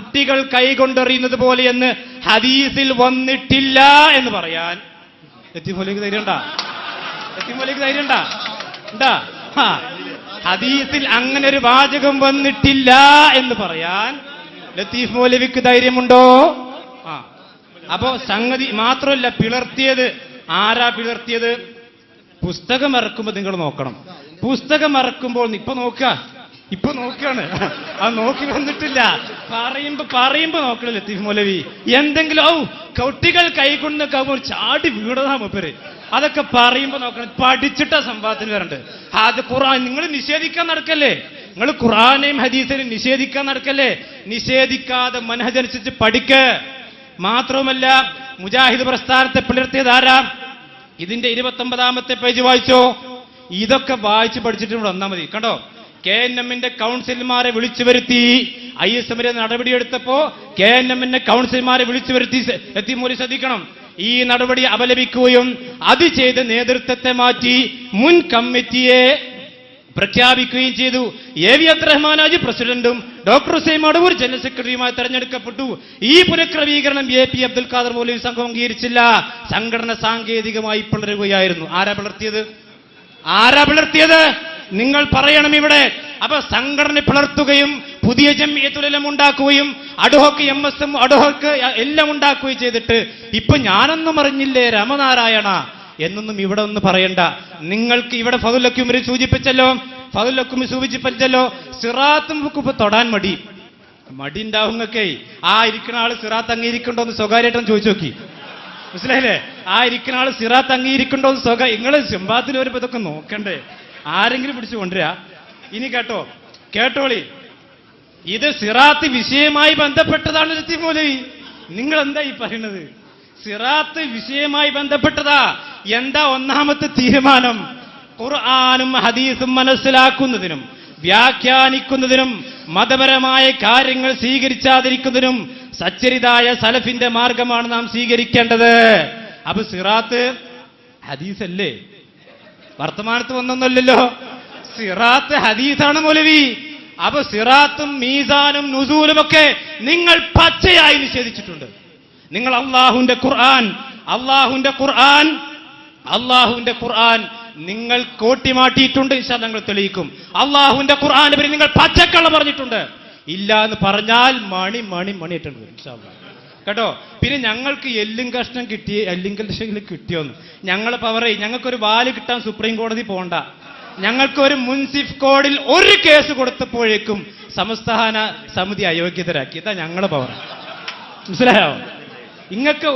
കുട്ടികൾ കൈകൊണ്ടെറിയുന്നത് പോലെയെന്ന് ഹദീസിൽ വന്നിട്ടില്ല എന്ന് പറയാൻ ലത്തീഫ് മൗലവിക്ക് ധൈര്യമുണ്ടാ? ലത്തീഫ് മൗലവിക്ക് ധൈര്യമുണ്ടാ? ഉണ്ടാ? ഹദീസിൽ അങ്ങനെ ഒരു വാചകം വന്നിട്ടില്ല എന്ന് പറയാൻ ലത്തീഫ് മൗലവിക്ക് ധൈര്യമുണ്ടോ? അപ്പോ സംഗതി മാത്രമല്ല, പിളർത്തിയത് ആരാ? പിളർത്തിയത് പുസ്തകം ഇറക്കുമ്പോൾ നിങ്ങൾ നോക്കണം. പുസ്തകം ഇറക്കുമ്പോൾ ഇപ്പൊ നോക്കുകയാണ്, അത് നോക്കി വന്നിട്ടില്ല. പറയുമ്പോ നോക്കണം ലത്തീഫ് മൗലവി. എന്തെങ്കിലും കുട്ടികൾ കൈകൊണ്ട് ചാടി വീടതാ മൂപ്പര്. അതൊക്കെ പറയുമ്പോ നോക്കണം. പഠിച്ചിട്ടാ സംഭവത്തിന് വരണ്ട്. അത് ഖുർആൻ നിങ്ങൾ നിഷേധിക്കാൻ നടക്കല്ലേ? നിങ്ങൾ ഖുർആനെയും ഹദീസിനെയും നിഷേധിക്കാൻ നടക്കല്ലേ? നിഷേധിക്കാതെ മനഹജനുസരിച്ച് പഠിക്ക്. മാത്രവുമല്ല, മുജാഹിദ് പ്രസ്ഥാനത്തെ പിളർത്തിയത് ആരാ? ഇതിന്റെ 29ാമത്തെ പേജ് വായിച്ചോ. ഇതൊക്കെ വായിച്ച് പഠിച്ചിട്ട് ഇവിടെ വന്നാൽ മതി. കണ്ടോ, KNM-ന്റെ കൗൺസിലർമാരെ വിളിച്ചു വരുത്തി ISM-ന്റെ നടപടിയെടുത്തപ്പോ KNM-ന്റെ കൗൺസിലർമാരെ വിളിച്ചു വരുത്തി. എത്തിമൂലി ശ്രദ്ധിക്കണം. ഈ നടപടി അപലപിക്കുകയും അത് ചെയ്ത് നേതൃത്വത്തെ മാറ്റി മുൻ കമ്മിറ്റിയെ പ്രഖ്യാപിക്കുകയും ചെയ്തു. AV അബ്ദുറഹ്മാൻ ഹാജി പ്രസിഡന്റും ഡോക്ടർ ഹുസൈൻ മടവൂർ ജനറൽ സെക്രട്ടറിയുമായി തെരഞ്ഞെടുക്കപ്പെട്ടു. ഈ പുനഃക്രമീകരണം AP അബ്ദുൽ ഖാദർ മൗലവി സംഘം അംഗീകരിച്ചില്ല. സംഘടന സാങ്കേതികമായി പിളരുകയായിരുന്നു. ആരാ പിളർത്തിയത്? നിങ്ങൾ പറയണം ഇവിടെ. അപ്പൊ സംഘടന പിളർത്തുകയും പുതിയ ജംഇയ്യത്തുൽ ഉലമ ഉണ്ടാക്കുകയും അഡ്ഹോക്ക് MSM അഡ്ഹോക്ക് എല്ലാം ഉണ്ടാക്കുകയും ചെയ്തിട്ട് ഇപ്പൊ ഞാനൊന്നും അറിഞ്ഞില്ലേ രാമനാരായണ എന്നൊന്നും ഇവിടെ ഒന്ന് പറയണ്ട. നിങ്ങൾക്ക് ഇവിടെ ഫതുലക്കുമരി സൂചിപ്പിച്ചല്ലോ, സിറാത്തും ഇപ്പൊ തൊടാൻ മടി ഉണ്ടാവുന്നൊക്കെ. ആ ഇരിക്കുന്ന ആള് സിറാത്ത് അംഗീകരിക്കണ്ടോ എന്ന് സ്വകാര്യമായിട്ടും ചോദിച്ചു നോക്കി. മനസ്സിലായില്ലേ? ആ ഇരിക്കുന്ന ആള് സിറാത്ത് അംഗീകരിക്കണ്ടോ എന്ന് നിങ്ങള് സിംബാത്തിൽ വരുമ്പോ ഇതൊക്കെ നോക്കണ്ടേ? ആരെങ്കിലും പിടിച്ചു കൊണ്ടുവരാ? ഇനി കേട്ടോളി, ഇത് സിറാത്ത് വിഷയമായി ബന്ധപ്പെട്ടതാണ് ലത്തീഫ് മൗലവി. നിങ്ങൾ എന്താ ഈ പറയുന്നത്? സിറാത്ത് വിഷയമായി ബന്ധപ്പെട്ടതാ. എന്താ ഒന്നാമത്തെ തീരുമാനം? ഖുർആനും ഹദീസും മനസ്സിലാക്കുന്നതിനും വ്യാഖ്യാനിക്കുന്നതിനും മതപരമായ കാര്യങ്ങൾ സ്വീകരിച്ചാതിരിക്കുന്നതിനും സച്ചരിതായ സലഫിന്റെ മാർഗമാണ് നാം സ്വീകരിക്കേണ്ടത്. അപ്പൊ സിറാത്ത് ഹദീസല്ലേ? വർത്തമാനത്ത് വന്നൊന്നല്ലോ. സിറാത്ത് ഹദീസാണ് മൗലവി. അപ്പൊ സിറാത്തും മീസാനും നുസൂലും ഒക്കെ നിങ്ങൾ പച്ചയായി നിഷേധിച്ചിട്ടുണ്ട്. നിങ്ങൾ അള്ളാഹുവിന്റെ ഖുർആൻ നിങ്ങൾ കോട്ടിമാട്ടിയിട്ടുണ്ട്. ഞങ്ങൾ തെളിയിക്കും. അള്ളാഹുവിന്റെ ഖുർആനെ പറ്റി നിങ്ങൾ പച്ചക്കള്ള പറഞ്ഞിട്ടുണ്ട്. ഇല്ല എന്ന് പറഞ്ഞാൽ മണിയിട്ടുണ്ട് കേട്ടോ. പിന്നെ ഞങ്ങൾക്ക് എല്ലും കഷ്ണം കിട്ടിയോന്ന് ഞങ്ങൾ ഞങ്ങൾക്കൊരു വാല് കിട്ടാൻ സുപ്രീം കോടതി പോകണ്ട. ഞങ്ങൾക്കൊരു മുൻസിഫ് കോഡിൽ ഒരു കേസ് കൊടുത്തപ്പോഴേക്കും സംസ്ഥാന സമിതി അയോഗ്യതരാക്കി. ഇതാ ഞങ്ങളെ പവർ. മനസ്സിലായോ? ഇങ്ങക്ക്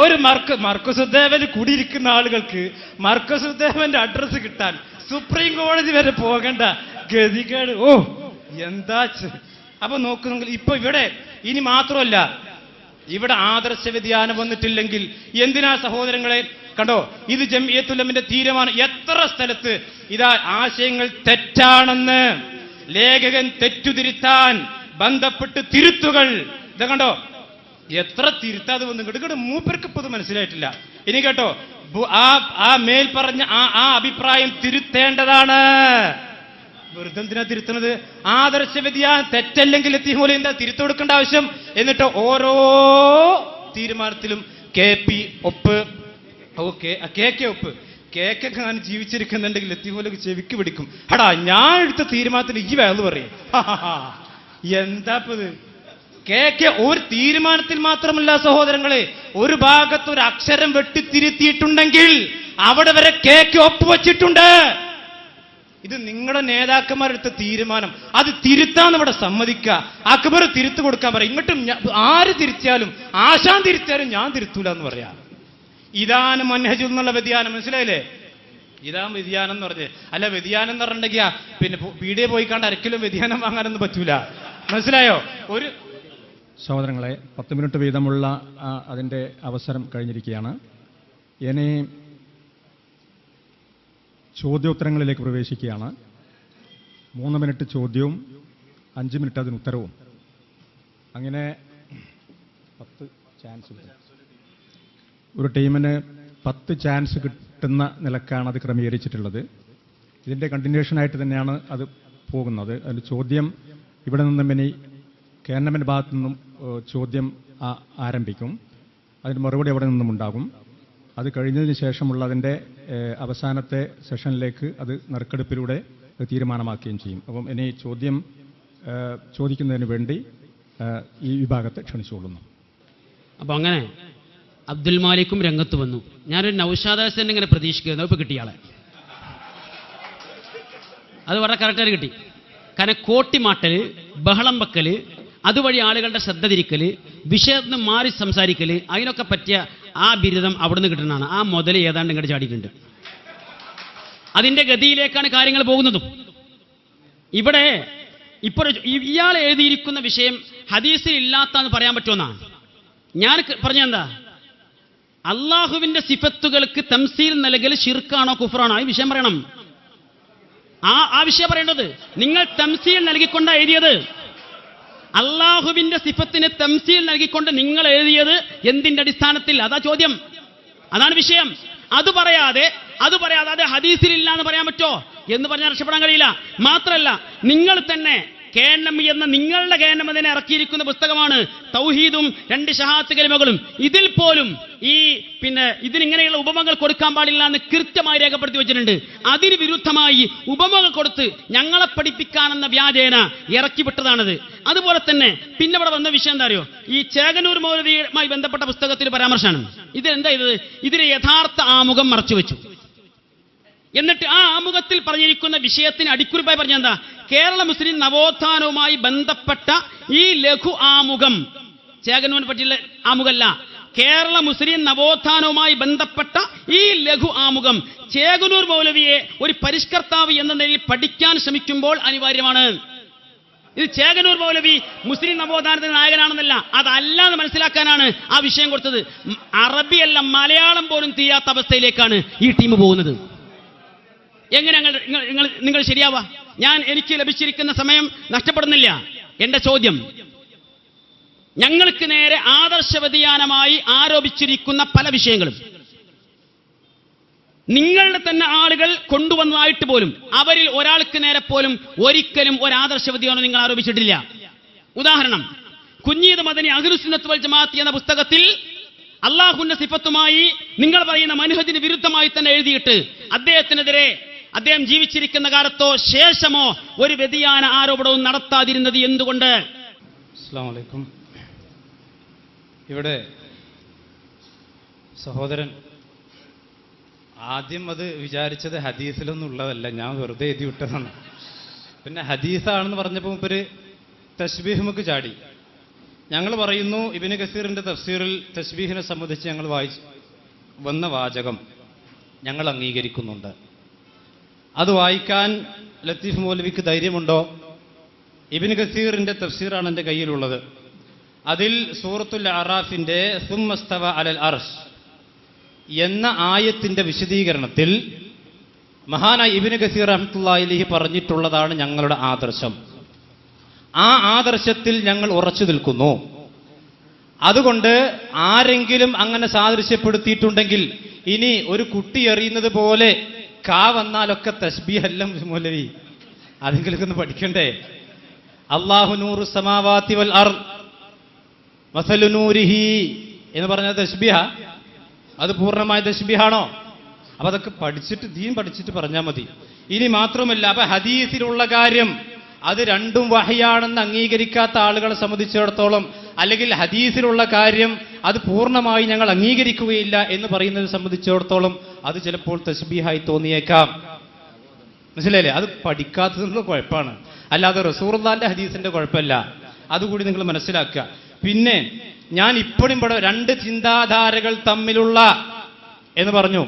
ഒരു മർക്കസുദ്ദേവന് കൂടിയിരിക്കുന്ന ആളുകൾക്ക് മർക്കസുദ്ദേവന്റെ അഡ്രസ് കിട്ടാൻ സുപ്രീം കോടതി വരെ പോകണ്ട ഗതികേട്. എന്താ! അപ്പൊ നോക്കുന്നെങ്കിൽ ഇപ്പൊ ഇവിടെ ഇനി മാത്രമല്ല, ഇവിടെ ആദർശ വ്യതിയാനം വന്നിട്ടില്ലെങ്കിൽ എന്തിനാ സഹോദരങ്ങളെ? കണ്ടോ, ഇത് ജംഇയ്യത്തുൽ ഉലമയുടെ തീരുമാനം. എത്ര സ്ഥലത്ത് ഇതാ ആശയങ്ങൾ തെറ്റാണെന്ന് ലേഖകൻ തെറ്റുതിരുത്താൻ ബന്ധപ്പെട്ട് തിരുത്തുകൾ. ഇത് കണ്ടോ, എത്ര തിരുത്താതെ വന്നു. ഇങ്ങോട്ട് മൂപ്പർക്ക് ഇപ്പൊ ഇത് മനസ്സിലായിട്ടില്ല. ഇനി കേട്ടോ, ആ മേൽ പറഞ്ഞ ആ അഭിപ്രായം തിരുത്തേണ്ടതാണ്. വെറുതെ എന്തിനാ തിരുത്തുന്നത്? ആദർശ വ്യതിയാനം തെറ്റല്ലെങ്കിൽ ലത്തീഫ് മൗലവി എന്താ തിരുത്തു കൊടുക്കേണ്ട ആവശ്യം? എന്നിട്ട് ഓരോ തീരുമാനത്തിലും KP ഒപ്പ്, KK ഒപ്പ്. KK ഞാൻ ജീവിച്ചിരിക്കുന്നുണ്ടെങ്കിൽ ലത്തീഫ് മൗലവി ചെവിക്ക് പിടിക്കും. ഞാൻ എടുത്ത തീരുമാനത്തിന് ഈ വേള് പറയും. എന്താ ഇത്? KK ഒരു തീരുമാനത്തിൽ മാത്രമല്ല സഹോദരങ്ങളെ, ഒരു ഭാഗത്ത് ഒരു അക്ഷരം വെട്ടിത്തിരുത്തിയിട്ടുണ്ടെങ്കിൽ അവിടെ വരെ KK ഒപ്പുവച്ചിട്ടുണ്ട്. ഇത് നിങ്ങളുടെ നേതാക്കന്മാരെടുത്ത തീരുമാനം. അത് തിരുത്താന്ന് ഇവിടെ സമ്മതിക്കുക. അക്ബർ തിരുത്തു കൊടുക്കാൻ പറയും. ഇങ്ങോട്ടും ആര് തിരിച്ചാലും, ആശാൻ തിരിച്ചാലും ഞാൻ തിരുത്തൂല എന്ന് പറയാം. ഇതാണ് മൻഹജ് എന്നുള്ള വ്യതിയാനം. മനസ്സിലായില്ലേ? ഇതാണ് വ്യതിയാനം എന്ന് പറഞ്ഞ്. അല്ല, വ്യതിയാനം എന്ന് പറഞ്ഞിട്ടുണ്ടെങ്കിൽ പിന്നെ പീടിയെ പോയി കണ്ട് അരക്കിലും വ്യതിയാനം വാങ്ങാനൊന്നും പറ്റൂല. മനസ്സിലായോ? ഒരു സഹോദരങ്ങളെ, 10 മിനിറ്റ് വീതമുള്ള അതിൻ്റെ അവസരം കഴിഞ്ഞിരിക്കുകയാണ്. ഇനി ചോദ്യോത്തരങ്ങളിലേക്ക് പ്രവേശിക്കുകയാണ്. 3 മിനിറ്റ് ചോദ്യവും 5 മിനിറ്റ് അതിന് ഉത്തരവും. അങ്ങനെ 10 ചാൻസ്. ഒരു ടീമിന് 10 ചാൻസ് കിട്ടുന്ന നിലക്കാണ് അത് ക്രമീകരിച്ചിട്ടുള്ളത്. ഇതിൻ്റെ കണ്ടിന്യൂഷനായിട്ട് തന്നെയാണ് അത് പോകുന്നത്. അതിൽ ചോദ്യം ഇവിടെ നിന്നും ഇനി കേരളമെൻ്റെ ഭാഗത്തു നിന്നും ചോദ്യം ആരംഭിക്കും. അതിന് മറുപടി അവിടെ നിന്നും ഉണ്ടാകും. അത് കഴിഞ്ഞതിന് ശേഷമുള്ളതിൻ്റെ അവസാനത്തെ സെഷനിലേക്ക് അത് നറുക്കെടുപ്പിലൂടെ തീരുമാനമാക്കുകയും ചെയ്യും. അപ്പം ഇനി ചോദ്യം ചോദിക്കുന്നതിന് വേണ്ടി ഈ വിഭാഗത്തെ ക്ഷണിച്ചുകൊള്ളുന്നു. അപ്പോൾ അങ്ങനെ അബ്ദുൽ മാലിക്കും രംഗത്ത് വന്നു. ഞാനൊരു നൗഷാദ് ഹസൻ ഇങ്ങനെ പ്രതീക്ഷിക്കുന്നു. ഇപ്പോൾ കിട്ടിയാളെ അത് വളരെ കറക്റ്റായിട്ട് കിട്ടി. കാരണം കോട്ടിമാട്ടൽ, ബഹളം വെക്കൽ, അതുവഴി ആളുകളുടെ ശ്രദ്ധ തിരിക്കൽ, വിഷയത്തിൽ നിന്ന് മാറി സംസാരിക്കൽ, അതിനൊക്കെ പറ്റിയ ആ ബിരുദം അവിടുന്ന് കിട്ടുന്നതാണ്. ആ മുതൽ ഏതാണ്ട് ഇങ്ങോട്ട് ചാടിയിട്ടുണ്ട്. അതിൻ്റെ ഗതിയിലേക്കാണ് കാര്യങ്ങൾ പോകുന്നതും. ഇവിടെ ഇപ്പോൾ ഇയാൾ എഴുതിയിരിക്കുന്ന വിഷയം ഹദീസിൽ ഇല്ലാത്തതെന്ന് പറയാൻ പറ്റുമെന്നാണ് ഞാൻ പറഞ്ഞെന്താ. അള്ളാഹുവിന്റെ സിഫത്തുകൾക്ക് തംസീൽ നൽകൽ ശിർക്കാണോ കുഫറാണോ ഈ വിഷയം പറയണം. ആ വിഷയം പറയേണ്ടത്. നിങ്ങൾ തംസീൽ നൽകിക്കൊണ്ടാ എഴുതിയത്. അള്ളാഹുവിന്റെ സിഫത്തിന് തംസീൽ നൽകിക്കൊണ്ട് നിങ്ങൾ എഴുതിയത് എന്തിന്റെ അടിസ്ഥാനത്തിൽ? അതാ ചോദ്യം, അതാണ് വിഷയം. അത് പറയാതെ അത് ഹദീസിലില്ല എന്ന് പറയാൻ പറ്റോ എന്ന് പറഞ്ഞാൽ രക്ഷപ്പെടാൻ കഴിയില്ല. മാത്രമല്ല, നിങ്ങൾ തന്നെ കേനം എന്ന നിങ്ങളുടെ കേനം അതിനെ ഇറക്കിയിരിക്കുന്ന പുസ്തകമാണ് തൗഹീദും 2 ഷഹാദത്ത് കലിമകളും. ഇതിൽ പോലും ഇതിനിങ്ങനെയുള്ള ഉപമകൾ കൊടുക്കാൻ പാടില്ല എന്ന് കൃത്യമായി രേഖപ്പെടുത്തി വെച്ചിട്ടുണ്ട്. അതിന് വിരുദ്ധമായി ഉപമകൾ കൊടുത്ത് ഞങ്ങളെ പഠിപ്പിക്കാനെന്ന വ്യാജേന ഇറക്കി വിട്ടതാണത്. അതുപോലെ തന്നെ പിന്നെ ഇവിടെ വന്ന വിഷയം എന്താ അറിയോ? ഈ ചേകനൂർ മൗലവിയുമായി ബന്ധപ്പെട്ട പുസ്തകത്തിൽ പരാമർശമാണ്. ഇതെന്താ ചെയ്തത്? ഇതിന് യഥാർത്ഥ ആമുഖം മറച്ചുവെച്ചു. എന്നിട്ട് ആ ആമുഖത്തിൽ പറഞ്ഞിരിക്കുന്ന വിഷയത്തിന് അടിക്കുറിപ്പായി പറഞ്ഞെന്താ? കേരള മുസ്ലിം നവോത്ഥാനവുമായി ബന്ധപ്പെട്ട ഈ ലഘു ആമുഖം, ചേകനൂരിനെ പറ്റിയുള്ള ആമുഖമല്ല, കേരള മുസ്ലിം നവോത്ഥാനവുമായി ബന്ധപ്പെട്ട ഈ ലഘു ആമുഖം ചേകനൂർ മൗലവിയെ ഒരു പരിഷ്കർത്താവ് എന്ന നിലയിൽ പഠിക്കാൻ ശ്രമിക്കുമ്പോൾ അനിവാര്യമാണ്. ഇത് ചേകനൂർ മൗലവി മുസ്ലിം നവോത്ഥാനത്തിന്റെ നായകനാണെന്നല്ല, അതല്ല എന്ന് മനസ്സിലാക്കാനാണ് ആ വിഷയം കൊടുത്തത്. അറബിയല്ല, മലയാളം പോലും തീരാത്ത അവസ്ഥയിലേക്കാണ് ഈ ടീം പോകുന്നത്. എങ്ങനെ നിങ്ങൾ ശരിയാവാ? എനിക്ക് ലഭിച്ചിരിക്കുന്ന സമയം നഷ്ടപ്പെടുന്നില്ല. എന്റെ ചോദ്യം, ഞങ്ങൾക്ക് നേരെ ആദർശ വ്യതിയാനമായി ആരോപിച്ചിരിക്കുന്ന പല വിഷയങ്ങളും നിങ്ങളുടെ തന്നെ ആളുകൾ കൊണ്ടുവന്നതായിട്ട് പോലും അവരിൽ ഒരാൾക്ക് നേരെ പോലും ഒരിക്കലും ഒരു ആദർശ വ്യതിയാനം നിങ്ങൾ ആരോപിച്ചിട്ടില്ല. ഉദാഹരണം, കുഞ്ഞീദ് മദനി അഹ്ലുസുന്നത്ത് വൽ ജമാഅത്ത് എന്ന പുസ്തകത്തിൽ അള്ളാഹുവിന്റെ സിഫത്തുമായി നിങ്ങൾ പറയുന്ന മൻഹജിന് വിരുദ്ധമായി തന്നെ എഴുതിയിട്ട് അദ്ദേഹത്തിനെതിരെ അദ്ദേഹം ജീവിച്ചിരിക്കുന്ന കാലത്തോ ശേഷമോ ഒരു വ്യതിയാന ആരോപണവും നടത്താതിരുന്നത് എന്തുകൊണ്ട്? അസ്സലാമു അലൈക്കും. ഇവിടെ സഹോദരൻ ആദ്യം അത് വിചാരിച്ചത് ഹദീസിലൊന്നും ഉള്ളതല്ല, ഞാൻ വെറുതെ എഴുതി വിട്ടതാണ്. പിന്നെ ഹദീസാണെന്ന് പറഞ്ഞപ്പോൾ ഒരു തശ്ബീഹ്മുക്ക് ചാടി. ഞങ്ങൾ പറയുന്നു, ഇബ്നു കസീറിന്റെ തഫ്സീറിൽ തശ്ബീഹിനെ സംബന്ധിച്ച് ഞങ്ങൾ വന്ന വാചകം ഞങ്ങൾ അംഗീകരിക്കുന്നുണ്ട്. അത് വായിക്കാൻ ലത്തീഫ് മൗലവിക്ക് ധൈര്യമുണ്ടോ? ഇബ്നു കസീറിന്റെ തഫ്സീറാണ് എൻ്റെ കയ്യിലുള്ളത്. അതിൽ സൂറത്തുൽ അറാഫിന്റെ സുമ്മസ്തവ അലൽ അർശ് എന്ന ആയത്തിന്റെ വിശദീകരണത്തിൽ മഹാനായ ഇബ്നു കസീർ റഹ്മത്തുള്ളാഹി അലൈഹി പറഞ്ഞിട്ടുള്ളതാണ് ഞങ്ങളുടെ ആദർശം. ആ ആദർശത്തിൽ ഞങ്ങൾ ഉറച്ചു നിൽക്കുന്നു. അതുകൊണ്ട് ആരെങ്കിലും അങ്ങനെ സാദൃശ്യപ്പെടുത്തിയിട്ടുണ്ടെങ്കിൽ ഇനി ഒരു കുട്ടി എറിയുന്നത് പോലെ വന്നാലൊക്കെ തസ്ബീഹല്ല മൗലവി, അതെങ്കിലും ഒന്ന് പഠിക്കണ്ടേ? അല്ലാഹു നൂറു സമാവാതി വൽ അർദ് മസലു നൂരിഹി എന്ന് പറഞ്ഞ തസ്ബീഹ, അത് പൂർണ്ണമായ തസ്ബീഹാണോ? അപ്പൊ അതൊക്കെ ദീൻ പഠിച്ചിട്ട് പറഞ്ഞാൽ മതി. ഇനി മാത്രമല്ല, അപ്പൊ ഹദീസിലുള്ള കാര്യം അത് രണ്ടും വഹയാണെന്ന് അംഗീകരിക്കാത്ത ആളുകളെ സംബന്ധിച്ചിടത്തോളം, അല്ലെങ്കിൽ ഹദീസിലുള്ള കാര്യം അത് പൂർണ്ണമായി ഞങ്ങൾ അംഗീകരിക്കുകയില്ല എന്ന് പറയുന്നത് സംബന്ധിച്ചിടത്തോളം അത് ചിലപ്പോൾ തസ്ബീഹായി തോന്നിയേക്കാം. മനസ്സിലായില്ലേ? അത് പഠിക്കാത്തതിനുള്ള കുഴപ്പമാണ്, അല്ലാതെ റസൂലുള്ളാഹിന്റെ ഹദീസിന്റെ കുഴപ്പമല്ല. അതുകൂടി നിങ്ങൾ മനസ്സിലാക്കുക. പിന്നെ ഞാൻ ഇപ്പോഴും ഇവിടെ 2 ചിന്താധാരകൾ തമ്മിലുള്ള എന്ന് പറഞ്ഞു.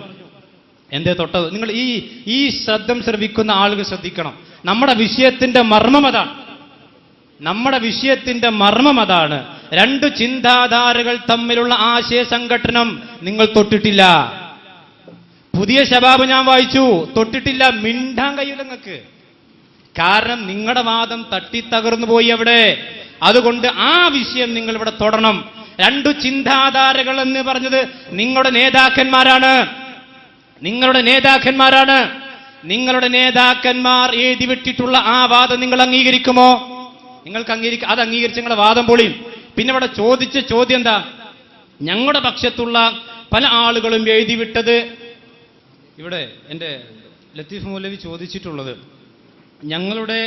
എന്തേ തൊട്ടത്? നിങ്ങൾ ഈ ശബ്ദം ശ്രവിക്കുന്ന ആളുകൾ ശ്രദ്ധിക്കണം. നമ്മുടെ വിഷയത്തിന്റെ മർമ്മം അതാണ്. നമ്മുടെ വിഷയത്തിന്റെ മർമ്മം അതാണ്. 2 ചിന്താധാരകൾ തമ്മിലുള്ള ആശയ സംഘട്ടനം നിങ്ങൾ തൊട്ടിട്ടില്ല. പുതിയ ശബാബ് ഞാൻ വായിച്ചു, തൊട്ടിട്ടില്ല. മിണ്ടാൻ കഴിയില്ല നിങ്ങൾക്ക്. കാരണം നിങ്ങളുടെ വാദം തട്ടിത്തകർന്നു പോയി അവിടെ. അതുകൊണ്ട് ആ വിഷയം നിങ്ങൾ ഇവിടെ തൊടണം. 2 ചിന്താധാരകൾ എന്ന് പറഞ്ഞത് നിങ്ങളുടെ നേതാക്കന്മാരാണ്. നിങ്ങളുടെ നേതാക്കന്മാർ എഴുതി വിട്ടിട്ടുള്ള ആ വാദം നിങ്ങൾ അംഗീകരിക്കുമോ? നിങ്ങൾക്ക് അത് അംഗീകരിച്ച് നിങ്ങളെ വാദം പൊളിയും. പിന്നെ ഇവിടെ ചോദിച്ച ചോദ്യം എന്താ? ഞങ്ങളുടെ പക്ഷത്തുള്ള പല ആളുകളും എഴുതി വിട്ടത്, ഇവിടെ എൻ്റെ ലത്തീഫ് മൗലവി ചോദിച്ചിട്ടുള്ളത്, ഞങ്ങളുടെ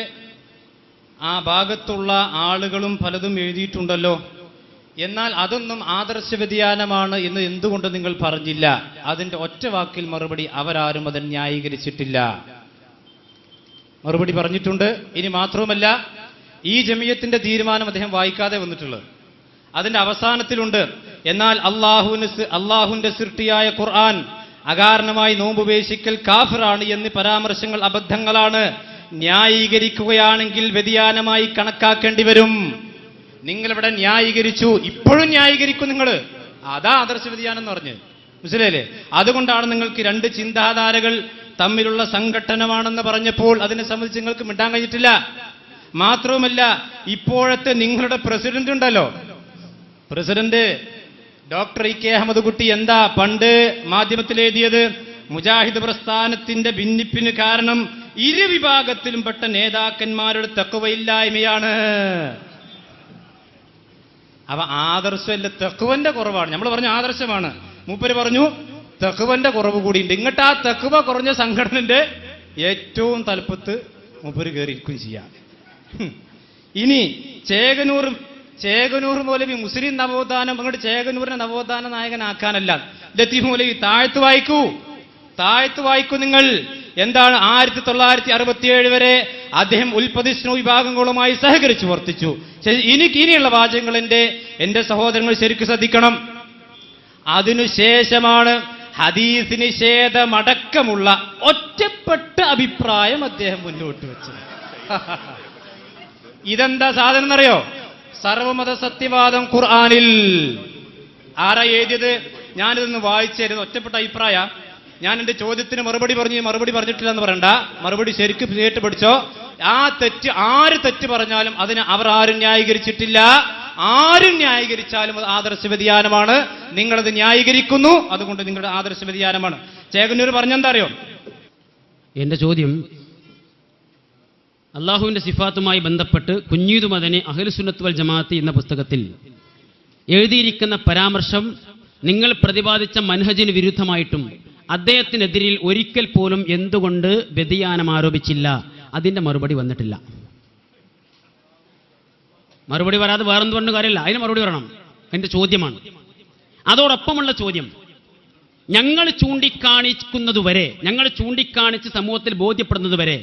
ആ ഭാഗത്തുള്ള ആളുകളും പലതും എഴുതിയിട്ടുണ്ടല്ലോ, എന്നാൽ അതൊന്നും ആദർശ വ്യതിയാനമാണ് എന്ന് എന്തുകൊണ്ട് നിങ്ങൾ പറഞ്ഞില്ല? അതിന്റെ ഒറ്റ വാക്കിൽ മറുപടി, അവരാരും അതിനെ ന്യായീകരിച്ചിട്ടില്ല. മറുപടി പറഞ്ഞിട്ടുണ്ട്. ഇനി മാത്രവുമല്ല, ഈ ജമിയത്തിന്റെ തീരുമാനം അദ്ദേഹം വായിക്കാതെ വന്നിട്ടുള്ളത്. അതിന്റെ അവസാനത്തിലുണ്ട്, എന്നാൽ അള്ളാഹുവിന്റെ സൃഷ്ടിയായ ഖുർആൻ അകാരണമായി നോമ്പുപേക്ഷിക്കൽ കാഫിറാണ് എന്ന് പരാമർശങ്ങൾ അബദ്ധങ്ങളാണ്. ന്യായീകരിക്കുകയാണെങ്കിൽ വ്യതിയാനമായി കണക്കാക്കേണ്ടി വരും. നിങ്ങളിവിടെ ന്യായീകരിച്ചു, ഇപ്പോഴും ന്യായീകരിക്കും നിങ്ങൾ. അതാ ആദർശ വ്യതിയാനം എന്ന് പറഞ്ഞ്, മനസ്സിലായില്ലേ? അതുകൊണ്ടാണ് നിങ്ങൾക്ക് രണ്ട് ചിന്താധാരകൾ തമ്മിലുള്ള സംഘട്ടനമാണെന്ന് പറഞ്ഞപ്പോൾ അതിനെ സംബന്ധിച്ച് നിങ്ങൾക്ക് മിണ്ടാൻ കഴിഞ്ഞിട്ടില്ല. മാത്രവുമല്ല, ഇപ്പോഴത്തെ നിങ്ങളുടെ പ്രസിഡന്റ് ഉണ്ടല്ലോ, president doctor E K Ahammed Kutty എന്താ പണ്ട് മാധ്യമത്തിൽ എഴുതിയത്? മുജാഹിദ് പ്രസ്ഥാനത്തിന്റെ ഭിന്നിപ്പിന് കാരണം ഇരു വിഭാഗത്തിലും പെട്ട നേതാക്കന്മാരുടെ തഖ്വയില്ലായ്മയാണ്. അവ ആദർശമല്ല, തഖ്വന്റെ കുറവാണ്. നമ്മൾ പറഞ്ഞ ആദർശമാണ്, മൂപ്പര് പറഞ്ഞു തഖ്വന്റെ കുറവ് കൂടിയുണ്ട്. ഇങ്ങോട്ട് ആ തഖ്വ കുറഞ്ഞ സംഘടനന്റെ ഏറ്റവും തലപ്പത്ത് മൂപ്പര് കയറിയിരിക്കും ചെയ്യാം. ഇനി ചേകനൂർ മൗലവി മുസ്ലിം നവോത്ഥാനം അങ്ങോട്ട് ചേകനൂരിനെ നവോത്ഥാന നായകനാക്കാനല്ല. ലത്തീഫ് മൗലവി താഴ്ത്തു വായിക്കൂ നിങ്ങൾ. എന്താണ് 1967 വരെ അദ്ദേഹം ഉൽപ്പതിഷ്ണു വിഭാഗങ്ങളുമായി സഹകരിച്ചു വർത്തിച്ചു. ഇനിയുള്ള വാചകങ്ങൾ എന്റെ സഹോദരങ്ങൾ ശരിക്കും ശ്രദ്ധിക്കണം. അതിനുശേഷമാണ് ഹദീസ് നിഷേധമടക്കമുള്ള ഒറ്റപ്പെട്ട അഭിപ്രായം അദ്ദേഹം മുന്നോട്ട് വെച്ചത്. ഇതെന്താ സാധനം എന്നറിയോ? സർവമത സത്യവാദം ഖുർആനിൽ. ആരാ എഴുതിയത്? ഞാനിതൊന്ന് വായിച്ചായിരുന്നു. ഒറ്റപ്പെട്ട അഭിപ്രായ. ഞാൻ എന്റെ ചോദ്യത്തിന് മറുപടി പറഞ്ഞിട്ടില്ല എന്ന് പറയണ്ട, മറുപടി ശരിക്കും കേട്ട് പഠിച്ചോ. ആ തെറ്റ് ആര് തെറ്റ് പറഞ്ഞാലും അതിന് അവർ ആരും ന്യായീകരിച്ചിട്ടില്ല. ആരും ന്യായീകരിച്ചാലും അത് ആദർശ വ്യതിയാനമാണ്. നിങ്ങളത് ന്യായീകരിക്കുന്നു, അതുകൊണ്ട് നിങ്ങളുടെ ആദർശ വ്യതിയാനമാണ്. ചേകന്നൂർ പറഞ്ഞെന്താ അറിയോ? എന്റെ ചോദ്യം, അള്ളാഹുവിന്റെ സിഫാത്തുമായി ബന്ധപ്പെട്ട് കുഞ്ഞീദ് മദനി അഹ്ലുസുന്നത്ത് വൽ ജമാഅത്ത് എന്ന പുസ്തകത്തിൽ എഴുതിയിരിക്കുന്ന പരാമർശം നിങ്ങൾ പ്രതിപാദിച്ച മൻഹജിന് വിരുദ്ധമായിട്ടും അദ്ദേഹത്തിനെതിരിൽ ഒരിക്കൽ പോലും എന്തുകൊണ്ട് വ്യതിയാനം ആരോപിച്ചില്ല? അതിന്റെ മറുപടി വന്നിട്ടില്ല. മറുപടി വരാതെ വേറെന്ത് പറഞ്ഞ കാര്യമില്ല, അതിന് മറുപടി വരണം. എന്റെ ചോദ്യമാണ്. അതോടൊപ്പമുള്ള ചോദ്യം, ഞങ്ങൾ ചൂണ്ടിക്കാണിച്ച് സമൂഹത്തിൽ ബോധ്യപ്പെടുന്നതുവരെ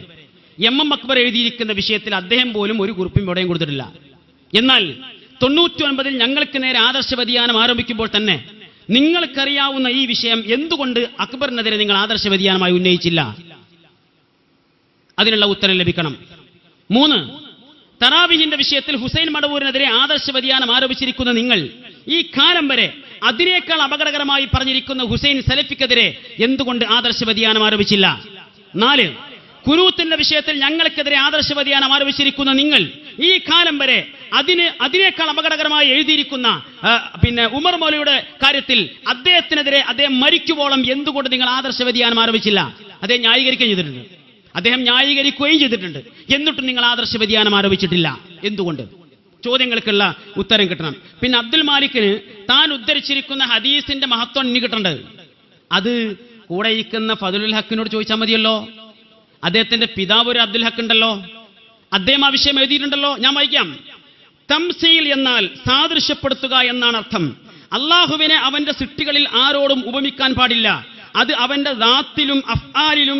എം അക്ബർ എഴുതിയിരിക്കുന്ന വിഷയത്തിൽ അദ്ദേഹം പോലും ഒരു കുറിപ്പും ഇവിടെയും കൊടുത്തിട്ടില്ല. എന്നാൽ 99 ഞങ്ങൾക്ക് നേരെ ആദർശ വ്യതിയാനം ആരംഭിക്കുമ്പോൾ തന്നെ നിങ്ങൾക്കറിയാവുന്ന ഈ വിഷയം എന്തുകൊണ്ട് അക്ബറിനെതിരെ നിങ്ങൾ ആദർശ വ്യതിയാനമായി ഉന്നയിച്ചില്ല? അതിനുള്ള ഉത്തരം ലഭിക്കണം. 3, തറാവിഹിന്റെ വിഷയത്തിൽ ഹുസൈൻ മടവൂരിനെതിരെ ആദർശ വ്യതിയാനം ആരോപിച്ചിരിക്കുന്ന നിങ്ങൾ ഈ കാലം വരെ അതിനേക്കാൾ അപകടകരമായി പറഞ്ഞിരിക്കുന്ന ഹുസൈൻ സലഫിക്കെതിരെ എന്തുകൊണ്ട് ആദർശ വ്യതിയാനം ആരോപിച്ചില്ല? 4, കുനൂത്തിന്റെ വിഷയത്തിൽ ഞങ്ങൾക്കെതിരെ ആദർശ വ്യതിയാനം ആരോപിച്ചിരിക്കുന്ന നിങ്ങൾ ഈ കാലം വരെ അതിനേക്കാൾ അപകടകരമായി എഴുതിയിരിക്കുന്ന ഉമർ മൗലവിയുടെ കാര്യത്തിൽ അദ്ദേഹം മരിക്കുവോളം എന്തുകൊണ്ട് നിങ്ങൾ ആദർശ വ്യതിയാനം ആരോപിച്ചില്ല? അദ്ദേഹം ന്യായീകരിക്കുകയും ചെയ്തിട്ടുണ്ട്. എന്നിട്ടും നിങ്ങൾ ആദർശ വ്യതിയാനം ആരോപിച്ചിട്ടില്ല. എന്തുകൊണ്ട്? ചോദ്യങ്ങൾക്കുള്ള ഉത്തരം കിട്ടണം. പിന്നെ അബ്ദുൽ മാലിക്കിന് താൻ ഉദ്ധരിച്ചിരിക്കുന്ന ഹദീസിന്റെ മഹത്വം ഇനി കിട്ടേണ്ടത്. അത് കൂടെ ഇരിക്കുന്ന ഫദലുൽ ഹക്കിനോട് ചോദിച്ചാൽ മതിയല്ലോ. അദ്ദേഹത്തിന്റെ പിതാവ് ഒരു അബ്ദുൽ ഹക്ക് ഉണ്ടല്ലോ, അദ്ദേഹം ആ വിഷയം എഴുതിയിട്ടുണ്ടല്ലോ. ഞാൻ വായിക്കാം. തംസീൽ എന്നാൽ സാദൃശ്യപ്പെടുത്തുക എന്നാണ് അർത്ഥം. അള്ളാഹുവിനെ അവന്റെ സൃഷ്ടികളിൽ ആരോടും ഉപമിക്കാൻ പാടില്ല. അത് അവന്റെ ദാത്തിലും അഫ്ആലിലും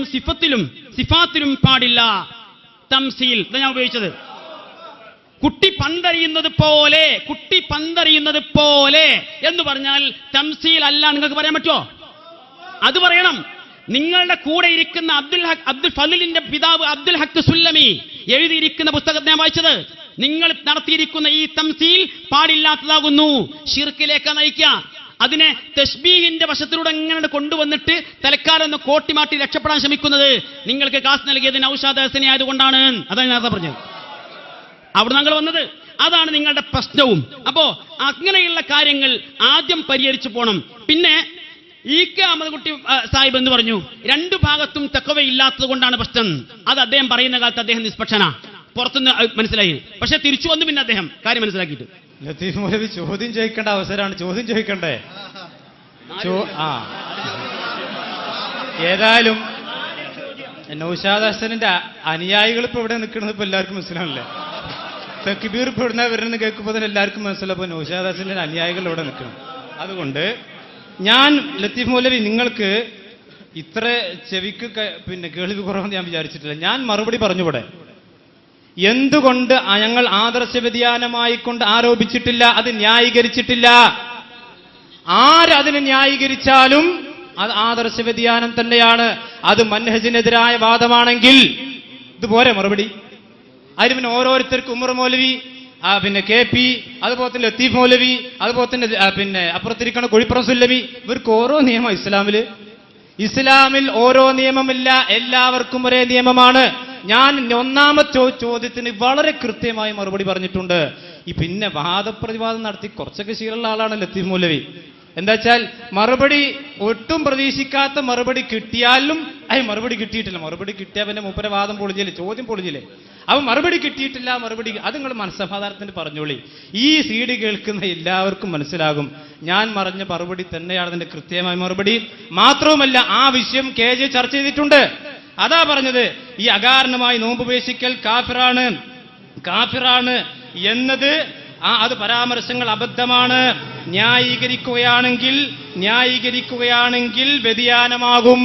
സിഫാത്തിലും പാടില്ല. തംസീൽ ഞാൻ ഉപയോഗിച്ചത്. കുട്ടി പന്തറിയുന്നത് പോലെ എന്ന് പറഞ്ഞാൽ തംസീൽ അല്ല. നിങ്ങൾക്ക് പറയാൻ പറ്റുമോ? അത് പറയണം. നിങ്ങളുടെ കൂടെ ഇരിക്കുന്ന അബ്ദുൽ ഫലിലിന്റെ പിതാവ് അബ്ദുൽ ഹക്ക് സുല്ലമി എഴുതിയിരിക്കുന്ന പുസ്തകത്തെ ഞാൻ വായിച്ചത്. നിങ്ങൾ നടത്തിയിരിക്കുന്ന ഈ തംസീൽ പാടില്ലാത്തതാകുന്നു, ശിർക്കിലേക്ക് നയിക്കുക. അതിനെ തശ്ബീഹിന്റെ വശത്തിലൂടെ എങ്ങനെ കൊണ്ടുവന്നിട്ട് തലക്കാലം ഒന്ന് കോട്ടിമാട്ടി രക്ഷപ്പെടാൻ ശ്രമിക്കുന്നത് നിങ്ങൾക്ക് ക്ലാസ് നൽകിയത് നൗഷാദ് ഹസനി ആയതുകൊണ്ടാണ്. അതാണ് നേരത്തെ പറഞ്ഞത്. അവിടെ ഞങ്ങൾ വന്നത് അതാണ് നിങ്ങളുടെ പ്രശ്നവും. അപ്പോ അങ്ങനെയുള്ള കാര്യങ്ങൾ ആദ്യം പരിഹരിച്ചു പോണം. പിന്നെ ഇ കെ അഹമ്മദ് കുട്ടി സാഹിബ് എന്ന് പറഞ്ഞു, രണ്ടു ഭാഗത്തും തഖ്വ ഇല്ലാത്തത് കൊണ്ടാണ് പ്രശ്നം. അത് അദ്ദേഹം പറയുന്ന കാലത്ത് അദ്ദേഹം നിഷ്പക്ഷനാ. പുറത്തുനിന്ന് മനസ്സിലായി. പക്ഷെ തിരിച്ചു വന്നു പിന്നെ അദ്ദേഹം കാര്യം മനസ്സിലാക്കിയിട്ട്. ലത്തീഫ് മൗലവി ചോദ്യം ചോദിക്കേണ്ട അവസരമാണ്, ചോദ്യം ചോദിക്കണ്ടേ? ഏതായാലും നൗഷാദ് ഹസനിന്റെ അനുയായികൾ ഇപ്പൊ ഇവിടെ നിൽക്കുന്നത് ഇപ്പൊ എല്ലാവർക്കും മനസ്സിലാവില്ലേ? തക്ബീർ ഇപ്പൊ ഇവിടുന്ന വരുന്ന കേൾക്കുമ്പോൾ തന്നെ എല്ലാവർക്കും മനസ്സിലാവും നൗഷാദ് ഹസനിന്റെ അനുയായികൾ ഇവിടെ നിൽക്കണം. അതുകൊണ്ട് ഞാൻ ലത്തീഫ് മൗലവി നിങ്ങൾക്ക് ഇത്ര ചെവിക്ക് കേൾവി കുറവെന്ന് ഞാൻ വിചാരിച്ചിട്ടില്ല. ഞാൻ മറുപടി പറഞ്ഞുകൂടെ? എന്തുകൊണ്ട് ഞങ്ങൾ ആദർശ വ്യതിയാനമായിക്കൊണ്ട് ആരോപിച്ചിട്ടില്ല, അത് ന്യായീകരിച്ചിട്ടില്ല? ആരതിനെ ന്യായീകരിച്ചാലും അത് ആദർശ വ്യതിയാനം തന്നെയാണ്. അത് മൻഹജിനെതിരായ വാദമാണെങ്കിൽ ഇതുപോലെ മറുപടി. അതിന് പിന്നെ ഓരോരുത്തർക്കും ഉമർ മൗലവി, പിന്നെ KP, അതുപോലെ തന്നെ ലത്തീഫ് മൗലവി, അതുപോലെ തന്നെ പിന്നെ അപ്പുറത്തിരിക്കണ കൊഴിപ്പുറം സുല്ലമി, ഇവർക്ക് ഓരോ നിയമം ഇസ്ലാമിൽ ഓരോ നിയമമില്ല, എല്ലാവർക്കും ഒരേ നിയമമാണ്. ഞാൻ ഒന്നാമത്തെ ചോദ്യത്തിന് വളരെ കൃത്യമായി മറുപടി പറഞ്ഞിട്ടുണ്ട്. പിന്നെ വാദപ്രതിവാദം നടത്തി കുറച്ചൊക്കെ ശീലമുള്ള ആളാണ് ലത്തീഫ് മൗലവി. എന്താ വെച്ചാൽ മറുപടി ഒട്ടും പ്രതീക്ഷിക്കാത്ത മറുപടി കിട്ടിയാലും മറുപടി കിട്ടിയിട്ടില്ല. മറുപടി കിട്ടിയാൽ പിന്നെ മൂപ്പര വാദം പൊളിഞ്ഞില്ലേ, ചോദ്യം പൊളിഞ്ഞില്ലേ? അപ്പൊ മറുപടി കിട്ടിയിട്ടില്ല, മറുപടി അത് നിങ്ങൾ മനസ്സമാധാനത്തിന് പറഞ്ഞോളി. ഈ CD കേൾക്കുന്ന എല്ലാവർക്കും മനസ്സിലാകും ഞാൻ പറഞ്ഞ മറുപടി തന്നെയാണ് അതിന്റെ കൃത്യമായ മറുപടി. മാത്രവുമല്ല ആ വിഷയം KJ ചർച്ച ചെയ്തിട്ടുണ്ട്. അതാ പറഞ്ഞത് ഈ അകാരണമായി നോമ്പുപേക്ഷിക്കൽ കാഫിറാണ് എന്നത് അത് പരാമർശങ്ങൾ അബദ്ധമാണ്. ന്യായീകരിക്കുകയാണെങ്കിൽ വ്യതിയാനമാകും.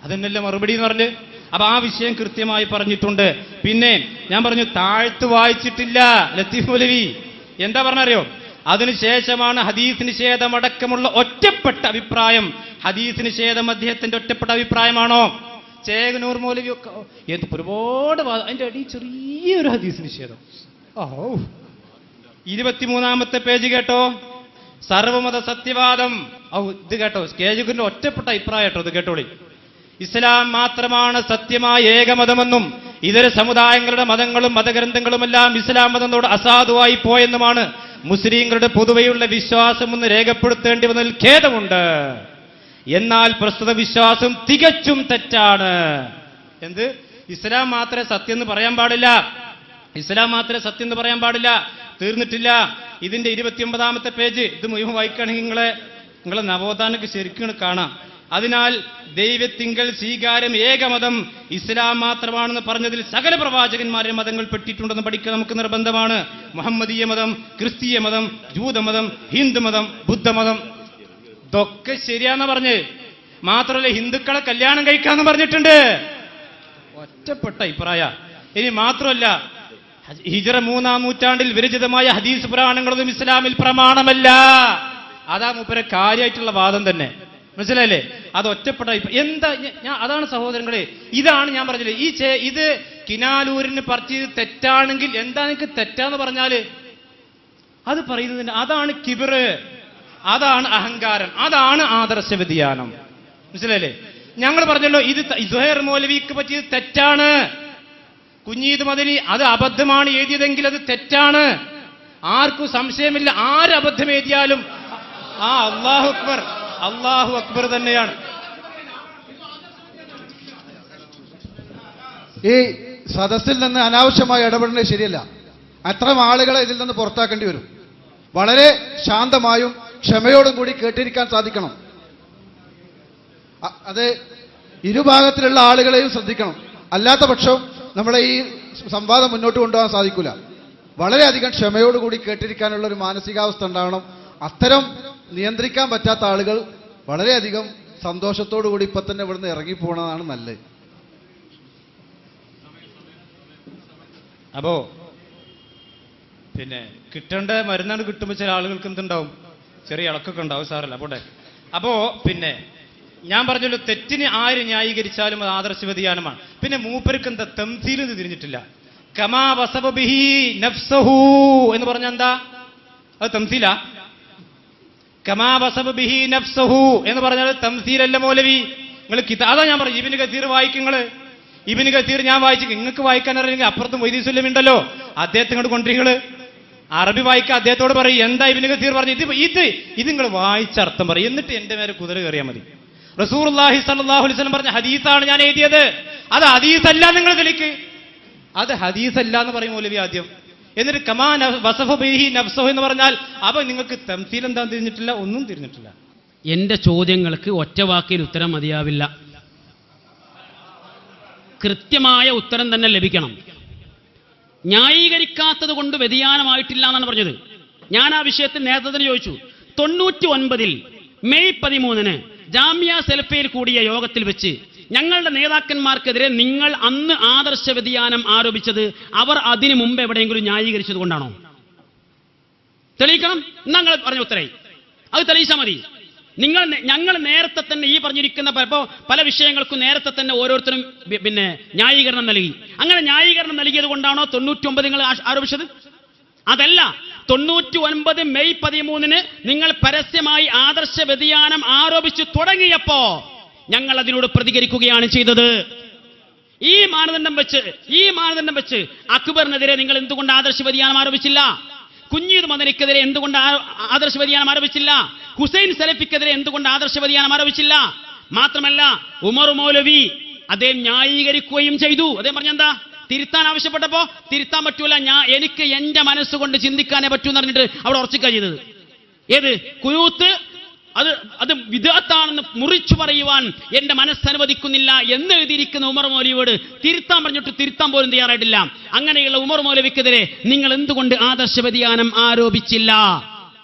അതെന്നല്ലേ മറുപടി എന്ന് പറഞ്ഞ്. അപ്പൊ ആ വിഷയം കൃത്യമായി പറഞ്ഞിട്ടുണ്ട്. പിന്നെ ഞാൻ പറഞ്ഞു താഴ്ത്തു വായിച്ചിട്ടില്ല ലത്തീഫ് മൗലവി. എന്താ പറഞ്ഞറിയോ? അതിനുശേഷമാണ് ഹദീസ് നിഷേധമടക്കമുള്ള ഒറ്റപ്പെട്ട അഭിപ്രായം. ഹദീസ് നിഷേധം അദ്ദേഹത്തിന്റെ ഒറ്റപ്പെട്ട അഭിപ്രായമാണോ? ചേകനൂർ മൗലവി ഒക്കെ ഒരുപാട് അതിന്റെ അടി ചെറിയൊരു ഹദീസ് നിഷേധം. 23-ാമത്തെ പേജ് കേട്ടോ, സർവമത സത്യവാദം. ഇത് കേട്ടോ, കേജുവിന്റെ ഒറ്റപ്പെട്ട അഭിപ്രായം കേട്ടോ, ഇത് കേട്ടോളി. ഇസ്ലാം മാത്രമാണ് സത്യമായ ഏകമതമെന്നും ഇതര സമുദായങ്ങളുടെ മതങ്ങളും മതഗ്രന്ഥങ്ങളുമെല്ലാം ഇസ്ലാം മതത്തോട് അസാധുവായി പോയെന്നുമാണ് മുസ്ലിങ്ങളുടെ പൊതുവെയുള്ള വിശ്വാസമെന്ന് രേഖപ്പെടുത്തേണ്ടി വന്നതിൽ ഖേദമുണ്ട്. എന്നാൽ പ്രസ്തുത വിശ്വാസം തികച്ചും തെറ്റാണ്. എന്ത്? ഇസ്ലാം മാത്രമേ സത്യം എന്ന് പറയാൻ പാടില്ല. തീർന്നിട്ടില്ല. ഇതിന്റെ 29-ാമത്തെ പേജ് ഇത് മുഴുവൻ വായിക്കുകയാണെങ്കിൽ നിങ്ങളെ നവോത്ഥാനക്ക് ശരിക്കും കാണാം. അതിനാൽ ദൈവത്തിങ്കൽ സ്വീകാര്യം ഏകമതം ഇസ്ലാം മാത്രമാണെന്ന് പറഞ്ഞതിൽ സകല പ്രവാചകന്മാരുടെ മതങ്ങൾ പെട്ടിട്ടുണ്ടെന്ന് പഠിക്കാൻ നമുക്ക് നിർബന്ധമാണ്. മുഹമ്മദീയ മതം, ക്രിസ്തീയ മതം, ജൂതമതം, ഹിന്ദുമതം, ബുദ്ധമതം, ഇതൊക്കെ ശരിയാന്ന് പറഞ്ഞ്. മാത്രമല്ല ഹിന്ദുക്കളെ കല്യാണം കഴിക്കാന്ന് പറഞ്ഞിട്ടുണ്ട്. ഒറ്റപ്പെട്ട അഭിപ്രായ. ഇനി മാത്രമല്ല ഹിജ്റ 3-ാം നൂറ്റാണ്ടിൽ വിരചിതമായ ഹദീസ് പുരാണങ്ങളൊന്നും ഇസ്ലാമിൽ പ്രമാണമല്ല. അതാ മൂപ്പര കാര്യമായിട്ടുള്ള വാദം തന്നെ. മനസ്സിലായില്ലേ? അത് ഒറ്റപ്പെട്ട എന്താ അതാണ് സഹോദരങ്ങളെ, ഇതാണ് ഞാൻ പറഞ്ഞില്ലേ, ഇത് കിനാലൂരിന് പറിച്ചത് തെറ്റാണെങ്കിൽ എന്താ നിങ്ങൾക്ക് തെറ്റാന്ന് പറഞ്ഞാല് അത് പറയുന്നതിന് അതാണ് കിബിർ, അതാണ് അഹങ്കാരം, അതാണ് ആദർശ വ്യതിയാനം. മനസ്സിലായില്ലേ? ഞങ്ങൾ പറഞ്ഞല്ലോ ഇത് സുഹൈർ മൗലവിക്ക് പറ്റിയത് തെറ്റാണ്. കുഞ്ഞീദ് മദനി അത് അബദ്ധമാണ് എഴുതിയതെങ്കിൽ അത് തെറ്റാണ്. ആർക്കും സംശയമില്ല. ആര് അബദ്ധം എഴുതിയാലും അല്ലാഹു അക്ബർ തന്നെയാണ്. ഈ സദസ്സിൽ നിന്ന് അനാവശ്യമായി ഇടപെടുന്നത് ശരിയല്ല. അത്തരം ആളുകളെ ഇതിൽ നിന്ന് പുറത്താക്കേണ്ടി വരും. വളരെ ശാന്തമായും ക്ഷമയോടും കൂടി കേട്ടിരിക്കാൻ സാധിക്കണം. അത് ഇരുഭാഗത്തിലുള്ള ആളുകളെയും ശ്രദ്ധിക്കണം. അല്ലാത്ത പക്ഷം നമ്മളെ ഈ സംവാദം മുന്നോട്ട് കൊണ്ടുപോകാൻ സാധിക്കില്ല. വളരെയധികം ക്ഷമയോടുകൂടി കേട്ടിരിക്കാനുള്ള ഒരു മാനസികാവസ്ഥ ഉണ്ടാവണം. അത്തരം നിയന്ത്രിക്കാൻ പറ്റാത്ത ആളുകൾ വളരെയധികം സന്തോഷത്തോടുകൂടി ഇപ്പൊ തന്നെ ഇവിടുന്ന് ഇറങ്ങിപ്പോണതാണ് നല്ലത്. അപ്പോ പിന്നെ കിട്ടേണ്ട മരുന്നാണ് കിട്ടുമ്പോൾ ചില ആളുകൾക്ക് എന്തുണ്ടാവും, ചെറിയ ഇളക്കൊക്കെ ഉണ്ടാവും. സാറല്ല പോട്ടെ. അപ്പോ പിന്നെ ഞാൻ പറഞ്ഞല്ലോ, തെറ്റിനെ ആര് ന്യായീകരിച്ചാലും അത് ആദർശ വ്യതിയാനമാണ്. പിന്നെ മൂപ്പർക്ക് എന്താ തംസീലെന്ന് തിരിഞ്ഞിട്ടില്ല. കമാ വസബ ബിഹി നഫ്സഹു എന്ന് പറഞ്ഞ എന്താ? അത് തംസീലാ? കമാ വസബ ബിഹി നഫ്സഹു എന്ന് പറഞ്ഞാൽ തംസീലല്ല മൗലവി. നിങ്ങൾ അതാ ഞാൻ പറഞ്ഞു, ഇബ്നു കസീർ വായിക്കുങ്ങള്. ഇബ്നു കസീർ ഞാൻ വായിച്ചു. നിങ്ങൾക്ക് വായിക്കാൻ അറിയില്ലെങ്കിൽ അപ്പുറത്ത് മൊയ്തീൻ സുല്ലമി ഉണ്ടല്ലോ, അദ്ദേഹത്തെ ഇങ്ങോട്ട് കൊണ്ടിരിങ്ങള് അറബി വായിക്കുക. അദ്ദേഹത്തോട് പറയും എന്താ ഇബ്നു കസീർ പറഞ്ഞു, ഇത് നിങ്ങൾ വായിച്ചർത്ഥം പറയും, എന്നിട്ട് എന്റെ മേലെ കുതിര കയറിയാൽ മതി. റസൂലുള്ളാഹി സ്വല്ലല്ലാഹു അലൈഹി വസല്ലം പറഞ്ഞ ഹദീസാണ് ഞാൻ എഴുതിയത്, അത് ഹദീസല്ല നിങ്ങൾ തെളിക്ക്. അത് ഹദീസല്ല എന്ന് പറയും മൗലവി ആദ്യം. എന്നിട്ട് കമാ വസഫ ബിഹി നഫ്സഹു എന്ന് പറഞ്ഞാൽ അപ്പൊ നിങ്ങൾക്ക് തംസീൽ എന്താന്ന് തിരിഞ്ഞിട്ടില്ല, ഒന്നും തിരിഞ്ഞിട്ടില്ല. എന്റെ ചോദ്യങ്ങൾക്ക് ഒറ്റ വാക്കിൽ ഉത്തരം മതിയാവില്ല, കൃത്യമായ ഉത്തരം തന്നെ ലഭിക്കണം. ന്യായീകരിക്കാത്തത് കൊണ്ട് വ്യതിയാനമായിട്ടില്ല എന്നാണ് പറഞ്ഞത്. ഞാൻ ആ വിഷയത്തിൽ നേരത്തെ തന്നെ ചോദിച്ചു. 99 മെയ് 13 ജാമിയ സെൽഫയിൽ കൂടിയ യോഗത്തിൽ വെച്ച് ഞങ്ങളുടെ നേതാക്കന്മാർക്കെതിരെ നിങ്ങൾ അന്ന് ആദർശ വ്യതിയാനം ആരോപിച്ചത് അവർ അതിനു മുമ്പ് എവിടെയെങ്കിലും ന്യായീകരിച്ചത് കൊണ്ടാണോ? തെളിയിക്കണം. നിങ്ങൾ പറഞ്ഞ ഉത്തരേ അത് തെളിയിച്ചാൽ മതി. ഞങ്ങൾ നേരത്തെ തന്നെ ഈ പറഞ്ഞിരിക്കുന്ന പല വിഷയങ്ങൾക്കും നേരത്തെ തന്നെ ഓരോരുത്തരും പിന്നെ ന്യായീകരണം നൽകി. അങ്ങനെ ന്യായീകരണം നൽകിയത് കൊണ്ടാണോ 99 നിങ്ങൾ ആരോപിച്ചത്? അതല്ല. 99 മെയ് 13 നിങ്ങൾ പരസ്യമായി ആദർശ വ്യതിയാനം ആരോപിച്ചു തുടങ്ങിയപ്പോ ഞങ്ങൾ അതിനോട് പ്രതികരിക്കുകയാണ് ചെയ്തത്. ഈ മാനദണ്ഡം വെച്ച് അക്ബറിനെതിരെ നിങ്ങൾ എന്തുകൊണ്ട് ആദർശ വ്യതിയാനം ആരോപിച്ചില്ല? കുഞ്ഞീദ് മദനിക്കെതിരെ എന്തുകൊണ്ട് ആദർശ വ്യതിയാനം ആരോപിച്ചില്ല? ഹുസൈൻ സലഫിക്കെതിരെ എന്തുകൊണ്ട് ആദർശ വ്യതിയാനം ആരോപിച്ചില്ല? മാത്രമല്ല ഉമർ മൗലവി അദ്ദേഹം ന്യായീകരിക്കുകയും ചെയ്തു. അദ്ദേഹം പറഞ്ഞെന്താ? തിരുത്താൻ ആവശ്യപ്പെട്ടപ്പോ തിരുത്താൻ പറ്റൂല, എനിക്ക് എന്റെ മനസ്സുകൊണ്ട് ചിന്തിക്കാനേ പറ്റൂ എന്ന് പറഞ്ഞിട്ട് അവിടെ ഉറച്ചിക്ക ചെയ്തത്. ഏത് കുനൂത്ത് അത് വിദഅത്താണെന്ന് മുറിച്ചു പറയുവാൻ എന്റെ മനസ്സനുവദിക്കുന്നില്ല എന്ന് എഴുതിയിരിക്കുന്ന ഉമർ മൗലവിയോട് തിരുത്താൻ പറഞ്ഞിട്ട് തിരുത്താൻ പോലും തയ്യാറായിട്ടില്ല. അങ്ങനെയുള്ള ഉമർ മൗലവിക്കെതിരെ നിങ്ങൾ എന്തുകൊണ്ട് ആദർശ വ്യതിയാനം ആരോപിച്ചില്ല?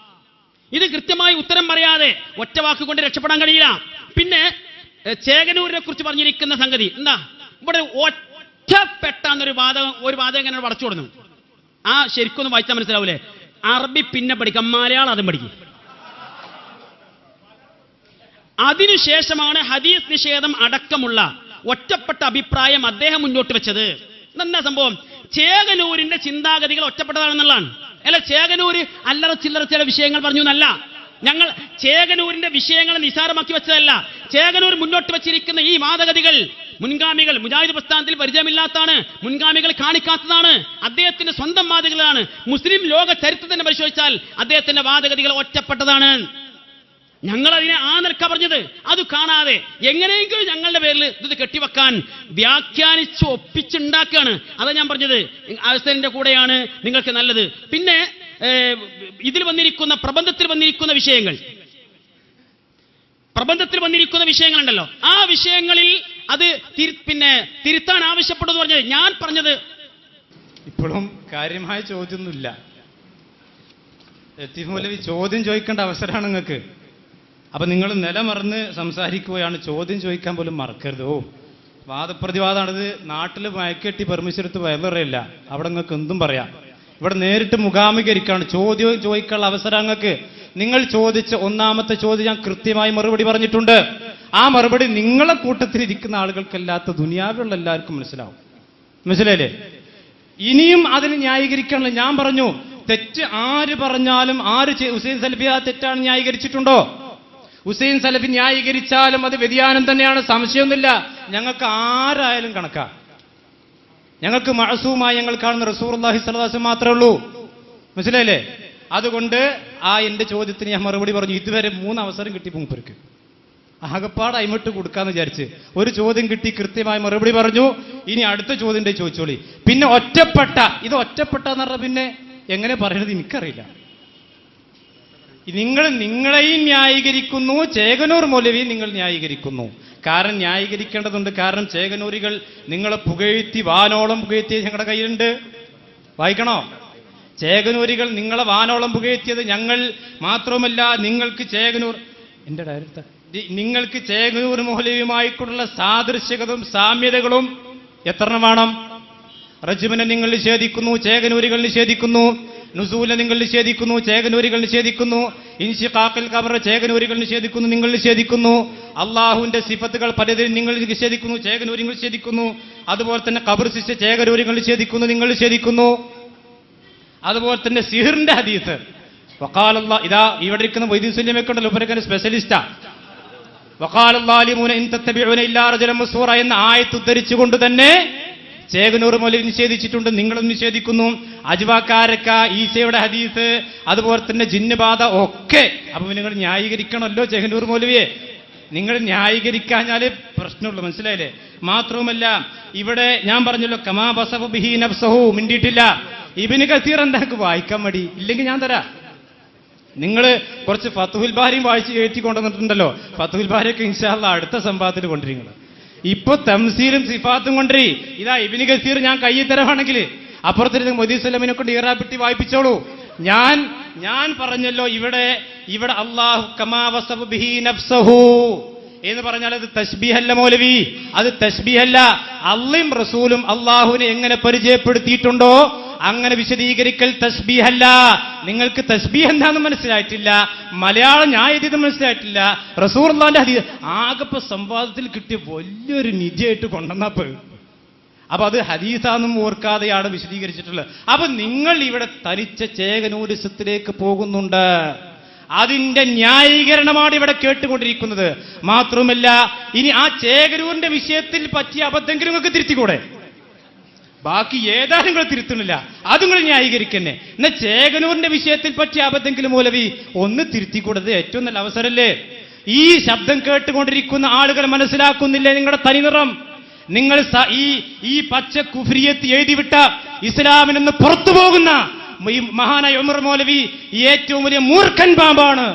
ഇത് കൃത്യമായി ഉത്തരം പറയാതെ ഒറ്റ വാക്കുകൊണ്ട് രക്ഷപ്പെടാൻ കഴിയില്ല. പിന്നെ ചേകനൂരിനെ കുറിച്ച് പറഞ്ഞിരിക്കുന്ന സംഗതി എന്താ? ഇവിടെ ഒറ്റപ്പെട്ടാന്നൊരു വാദം എങ്ങനെ വളച്ചു കൊടുന്നു. ആ ശരിക്കൊന്നും വായിച്ചാൽ മനസ്സിലാവൂലേ? അറബി പിന്നെ പഠിക്കാം, മലയാളം അതും പഠിക്കും. അതിനുശേഷമാണ് ഹദീസ് നിഷേധം അടക്കമുള്ള ഒറ്റപ്പെട്ട അഭിപ്രായം അദ്ദേഹം മുന്നോട്ട് വെച്ചത്. എന്താ സംഭവം? ചേകനൂരിന്റെ ചിന്താഗതികൾ ഒറ്റപ്പെട്ടതാണെന്നുള്ളതാണ്. അല്ല, ചേകനൂര് അല്ലറ ചില്ലറ ചില വിഷയങ്ങൾ പറഞ്ഞു എന്നല്ല. ഞങ്ങൾ ചേകനൂരിന്റെ വിഷയങ്ങളെ നിസാരമാക്കി വെച്ചതല്ല. ചേകനൂർ മുന്നോട്ട് വെച്ചിരിക്കുന്ന ഈ വാദഗതികൾ മുൻഗാമികൾ മുജാഹിദ് പ്രസ്ഥാനത്തിൽ പരിചയമില്ലാത്തതാണ്, മുൻഗാമികൾ കാണിക്കാത്തതാണ്, അദ്ദേഹത്തിന്റെ സ്വന്തം വാദഗതികളാണ്. മുസ്ലിം ലോക ചരിത്രം തന്നെ പരിശോധിച്ചാൽ അദ്ദേഹത്തിന്റെ വാദഗതികൾ ഒറ്റപ്പെട്ടതാണ്. ഞങ്ങൾ അതിനെ ആ നിലക്ക പറഞ്ഞത്. അത് കാണാതെ എങ്ങനെയെങ്കിലും ഞങ്ങളുടെ പേരിൽ ഇത് കെട്ടിവെക്കാൻ വ്യാഖ്യാനിച്ച് ഒപ്പിച്ചുണ്ടാക്കുകയാണ്. അതാ ഞാൻ പറഞ്ഞത്, അവസ്ഥന്റെ കൂടെയാണ് നിങ്ങൾക്ക് നല്ലത്. പിന്നെ ഇതിൽ വന്നിരിക്കുന്ന പ്രബന്ധത്തിൽ വന്നിരിക്കുന്ന വിഷയങ്ങളുണ്ടല്ലോ, ആ വിഷയങ്ങളിൽ അത് തിരുത്താൻ ആവശ്യപ്പെട്ടെന്ന് പറഞ്ഞത് ഞാൻ പറഞ്ഞത്. ഇപ്പോഴും കാര്യമായ ചോദ്യമൊന്നുമില്ല. ലത്തീഫ് മൗലവി ചോദ്യം ചോദിക്കേണ്ട അവസരമാണ് നിങ്ങൾക്ക്. അപ്പൊ നിങ്ങൾ നിലമറന്ന് സംസാരിക്കുകയാണ്, ചോദ്യം ചോദിക്കാൻ പോലും മറക്കരുത്. വാദപ്രതിവാദമാണിത്. നാട്ടിൽ മയക്കെട്ടി പെർമിഷൻ എടുത്ത് വയറില്ല, അവിടെ നിങ്ങൾക്ക് എന്തും പറയാം. ഇവിടെ നേരിട്ട് മുഖാമുഖീകരിക്കാണ്. ചോദ്യം ചോദിക്കാനുള്ള അവസരം നിങ്ങൾക്ക്. നിങ്ങൾ ചോദിച്ച ഒന്നാമത്തെ ചോദ്യം ഞാൻ കൃത്യമായി മറുപടി പറഞ്ഞിട്ടുണ്ട്. ആ മറുപടി നിങ്ങളെ കൂട്ടത്തിൽ ഇരിക്കുന്ന ആളുകൾക്കല്ലാത്ത ദുനിയാവിലുള്ള എല്ലാവർക്കും മനസ്സിലായില്ലേ? ഇനിയും അതിന് ന്യായീകരിക്കാനുള്ള ഞാൻ പറഞ്ഞു. തെറ്റ് ആര് പറഞ്ഞാലും ഹുസൈൻ സലഫി ആ തെറ്റാണ് ന്യായീകരിച്ചിട്ടുണ്ടോ? ഹുസൈൻ സലഫി ന്യായീകരിച്ചാലും അത് വ്യതിയാനം തന്നെയാണ്, സംശയമൊന്നുമില്ല. ഞങ്ങൾക്ക് ആരായാലും കണക്കാ. ഞങ്ങൾക്ക് മഅസൂമായി ഞങ്ങൾ കാണുന്ന റസൂലുള്ളാഹി സ്വല്ലല്ലാഹു അലൈഹി വസല്ലം മാത്രമേ ഉള്ളൂ. മനസ്സിലായില്ലേ? അതുകൊണ്ട് എന്റെ ചോദ്യത്തിന് ഞാൻ മറുപടി പറഞ്ഞു. ഇതുവരെ 3 അവസരം കിട്ടി മൂപ്പർക്ക്. ആകപ്പാട് അയിമിട്ട് കൊടുക്കാന്ന് വിചാരിച്ച് ഒരു ചോദ്യം കിട്ടി, കൃത്യമായി മറുപടി പറഞ്ഞു. ഇനി അടുത്ത ചോദ്യം ചോദിച്ചോളി. പിന്നെ ഇത് ഒറ്റപ്പെട്ടെന്ന് പറഞ്ഞാൽ പിന്നെ എങ്ങനെ പറയണത് എനിക്കറിയില്ല. നിങ്ങൾ നിങ്ങളെയും ന്യായീകരിക്കുന്നു, ചേകനൂർ മൗലവിയെ നിങ്ങൾ ന്യായീകരിക്കുന്നു. കാരണം ന്യായീകരിക്കേണ്ടതുണ്ട്. കാരണം ചേകനൂരികൾ നിങ്ങളെ പുകഴ്ത്തി വാനോളം പുകഴ്ത്തിയത് ഞങ്ങളുടെ കയ്യിലുണ്ട്. വായിക്കണോ? ചേകനൂരികൾ നിങ്ങളെ വാനോളം പുകഴ്ത്തിയത് ഞങ്ങൾ മാത്രവുമല്ല, നിങ്ങൾക്ക് ചേകനൂർ മൗലവിയുമായിട്ടുള്ള സാദൃശ്യതയും സാമ്യതകളും എത്രണ്ണം വേണം? റജ്മിനെ നിങ്ങൾ നിഷേധിക്കുന്നു, ചേകനൂരികൾ നിഷേധിക്കുന്നു. നുസൂല നിങ്ങൾ നിഷേധിക്കുന്നു, ചേകനൂരികൾ നിഷേധിക്കുന്നു. ഇൻഷിഖാഖിൽ ഖബർ ചേകനൂരികൾ നിഷേധിക്കുന്നു, നിങ്ങൾ നിഷേധിക്കുന്നു. അള്ളാഹുവിന്റെ സിഫത്തുകൾ പലതിനും നിങ്ങൾ നിഷേധിക്കുന്നു, ചേകനൂരികൾ നിഷേധിക്കുന്നു. അതുപോലെ തന്നെ ഖബർ ശിക്ഷ ചേകനൂരികൾ നിഷേധിക്കുന്നു, നിങ്ങൾ നിഷേധിക്കുന്നു. അതുപോലെ തന്നെ സിഹിറിന്റെ ഹദീസ് വഖാലല്ലാഹ്, ഇതാ ഇവിടെ ഇരിക്കുന്ന വൈദ്യ സുല്യമൊക്കെയുണ്ടല്ലോ, ഉപരക്കൻ സ്പെഷ്യലിസ്റ്റാ. വഖാലല്ലാലിമൂന ഇൻ തത്തബിഊന ഇല്ലാ റജുലൻ മസ്സൂറ എന്ന ആയത്ത് ഉദ്ധരിച്ചുകൊണ്ട് തന്നെ ചേകനൂർ മൗലവി നിഷേധിച്ചിട്ടുണ്ട്, നിങ്ങളും നിഷേധിക്കുന്നു. അജ്വാക്കാരക്ക, ഈശയുടെ ഹദീസ്, അതുപോലെ തന്നെ ജിന്നുബാധ ഒക്കെ. അപ്പൊ നിങ്ങൾ ന്യായീകരിക്കണമല്ലോ ചേകനൂർ മൗലവിയെ. നിങ്ങൾ ന്യായീകരിക്കാഞ്ഞാലേ പ്രശ്നമുള്ളൂ. മനസ്സിലായില്ലേ? മാത്രവുമല്ല ഇവിടെ ഞാൻ പറഞ്ഞല്ലോ കമാ ബസഫ ബിഹി നഫ്സഹു മിണ്ടിയിട്ടില്ല. ഇബ്നു കസീർ എന്താക്ക് വായിക്കാൻ മടി? ഇല്ലെങ്കിൽ ഞാൻ തരാം. നിങ്ങൾ കുറച്ച് ഫത്ഹുൽ ബാരിയും വായിച്ച് കയറ്റി കൊണ്ടുവന്നിട്ടുണ്ടല്ലോ. ഫത്ഹുൽ ബാരിയൊക്കെ ഇൻഷാ അല്ലാഹ് അടുത്ത സംവാദത്തിൽ കൊണ്ടിരിക്കുന്നത്. ഇപ്പൊ തംസീലും സിഫാത്തും കൊണ്ടേ ഇതാ ഇബ്നു കസീർ ഞാൻ കയ്യിൽ തരവാണെങ്കിൽ അപ്പുറത്തിരുന്ന് മൊയ്തീൻ സ്വലമിനെ കൊണ്ട് ഇറാബിട്ടി വായിപ്പിച്ചോളൂ. ഞാൻ പറഞ്ഞല്ലോ ഇവിടെ അല്ലാഹു കമാ വസഫ ബിഹി നഫ്സഹു എന്ന് പറഞ്ഞാൽ അത് തശ്ബീഹല്ല മൗലവി, അത് തശ്ബീഹല്ല. അള്ളയും റസൂലും അള്ളാഹുവിനെ എങ്ങനെ പരിചയപ്പെടുത്തിയിട്ടുണ്ടോ അങ്ങനെ വിശദീകരിക്കൽ തശ്ബീഹല്ല. നിങ്ങൾക്ക് തശ്ബീഹ് എന്താണെന്ന് മനസ്സിലായിട്ടില്ല, മലയാളം ഞാൻ എഴുതിയത് മനസ്സിലായിട്ടില്ല, റസൂലുള്ളാഹിന്റെ ഹദീസ് ആകെപ്പോ സംവാദത്തിൽ കിട്ടിയ വലിയൊരു നിധിയായിട്ട് കൊണ്ടുവന്നപ്പോ അപ്പൊ അത് ഹദീസാന്നും ഓർക്കാതെയാണ് വിശദീകരിച്ചിട്ടുള്ളത്. അപ്പൊ നിങ്ങൾ ഇവിടെ തനിച്ച ചേകനൂരിസത്തിലേക്ക് പോകുന്നുണ്ട്. അതിന്റെ ന്യായീകരണമാണ് ഇവിടെ കേട്ടുകൊണ്ടിരിക്കുന്നത്. മാത്രമല്ല ഇനി ആ ചേകനൂരിന്റെ വിഷയത്തിൽ പറ്റിയ അബദ്ധമെങ്കിലും നിങ്ങൾക്ക് തിരുത്തിക്കൂടെ? ബാക്കി ഏതാനും നിങ്ങൾ തിരുത്തുന്നില്ല, അത് നിങ്ങൾ ന്യായീകരിക്കന്നെ. എന്നാൽ ചേകനൂരിന്റെ വിഷയത്തിൽ പറ്റിയ അബദ്ധമെങ്കിലും മൗലവി ഒന്ന് തിരുത്തിക്കൂടത് ഏറ്റവും നല്ല അവസരമല്ലേ? ഈ ശബ്ദം കേട്ടുകൊണ്ടിരിക്കുന്ന ആളുകൾ മനസ്സിലാക്കുന്നില്ലേ നിങ്ങളുടെ തനിനിറം? നിങ്ങൾ ഈ പച്ച കുഫ്രിയത്ത് എഴുതിവിട്ട ഇസ്ലാമിൽ നിന്ന് പുറത്തു പോകുന്ന മഹാനായ ഉമർ മൗലവി ഏറ്റവും വലിയ മൂർഖൻ പാമ്പാണ്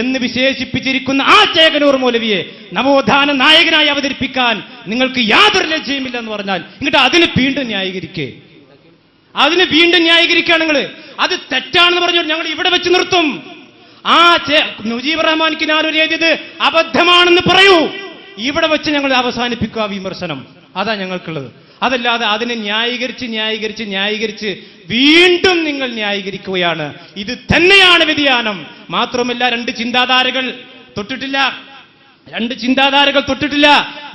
എന്ന് വിശേഷിപ്പിച്ചിരിക്കുന്ന ആ ചേകനൂർ മൗലവിയെ നവോത്ഥാന നായകനായി അവതരിപ്പിക്കാൻ നിങ്ങൾക്ക് യാതൊരു ലജ്ജയുമില്ല എന്ന് പറഞ്ഞാൽ ഇങ്ങോട്ട് അതിന് വീണ്ടും ന്യായീകരിക്കുകയാണ് നിങ്ങൾ. അത് തെറ്റാണെന്ന് പറഞ്ഞു ഞങ്ങൾ ഇവിടെ വെച്ച് നിർത്തും. ആ മുജീബ് റഹ്മാൻ കിനാലൂർ എഴുതിയത് അബദ്ധമാണെന്ന് പറയൂ, ഇവിടെ വെച്ച് ഞങ്ങൾ അവസാനിപ്പിക്കുക വിമർശനം. അതാ ഞങ്ങൾക്കുള്ളത്. അതല്ലാതെ അതിനെ ന്യായീകരിച്ച് വീണ്ടും നിങ്ങൾ ന്യായീകരിക്കുകയാണ്. ഇത് തന്നെയാണ് വ്യതിയാനം. മാത്രമല്ല രണ്ട് ചിന്താധാരകൾ തൊട്ടിട്ടില്ല.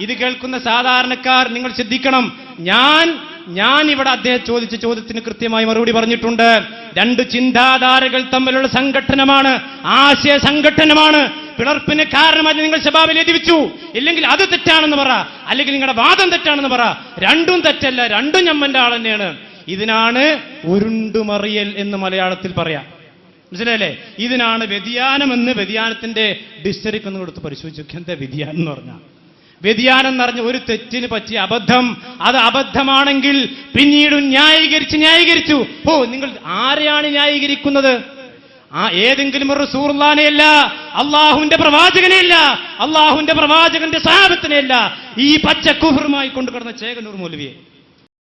ഇത് കേൾക്കുന്ന സാധാരണക്കാർ നിങ്ങൾ ശ്രദ്ധിക്കണം. ഞാൻ ഇവിടെ അദ്ദേഹം ചോദിച്ച ചോദ്യത്തിന് കൃത്യമായി മറുപടി പറഞ്ഞിട്ടുണ്ട്. രണ്ട് ചിന്താധാരകൾ തമ്മിലുള്ള സംഘട്ടനമാണ്, ആശയ സംഘട്ടനമാണ്. പിളർപ്പിന് കാരണമായി നിങ്ങൾ ശബാബിൽ എഴുതിവെച്ചു, ഇല്ലെങ്കിൽ അത് തെറ്റാണെന്ന് പറ, അല്ലെങ്കിൽ നിങ്ങളുടെ വാദം തെറ്റാണെന്ന് പറ. രണ്ടും തെറ്റല്ല, രണ്ടും ഞമ്മന്റെ ആൾ തന്നെയാണ്. ഇതിനാണ് ഉരുണ്ടുമറിയൽ എന്ന് മലയാളത്തിൽ പറയാം. മനസ്സിലായല്ലേ? ഇതിനാണ് വ്യതിയാനമെന്ന് വ്യതിയാനത്തിന്റെ ഡിസ്റ്ററിക്ക് ഒന്ന് കൊടുത്ത് പരിശോധിച്ചു. എന്താ വ്യതിയാനം എന്ന് പറഞ്ഞാൽ? വ്യതിയാനം എന്ന് പറഞ്ഞ ഒരു തെറ്റിന് പറ്റിയ അബദ്ധം, അത് അബദ്ധമാണെങ്കിൽ പിന്നീട് ന്യായീകരിച്ചു. നിങ്ങൾ ആരെയാണ് ന്യായീകരിക്കുന്നത്? ഏതെങ്കിലും ഒരു റസൂലുള്ളാഹിനെയല്ല, അള്ളാഹുവിന്റെ പ്രവാചകനെയല്ല, അള്ളാഹുവിന്റെ പ്രവാചകന്റെ സഹാബത്തിനെയല്ല, ഈ പച്ച കുഫറുമായി കൊണ്ടുകിടന്ന ചേകനൂർ മൗലവിയെ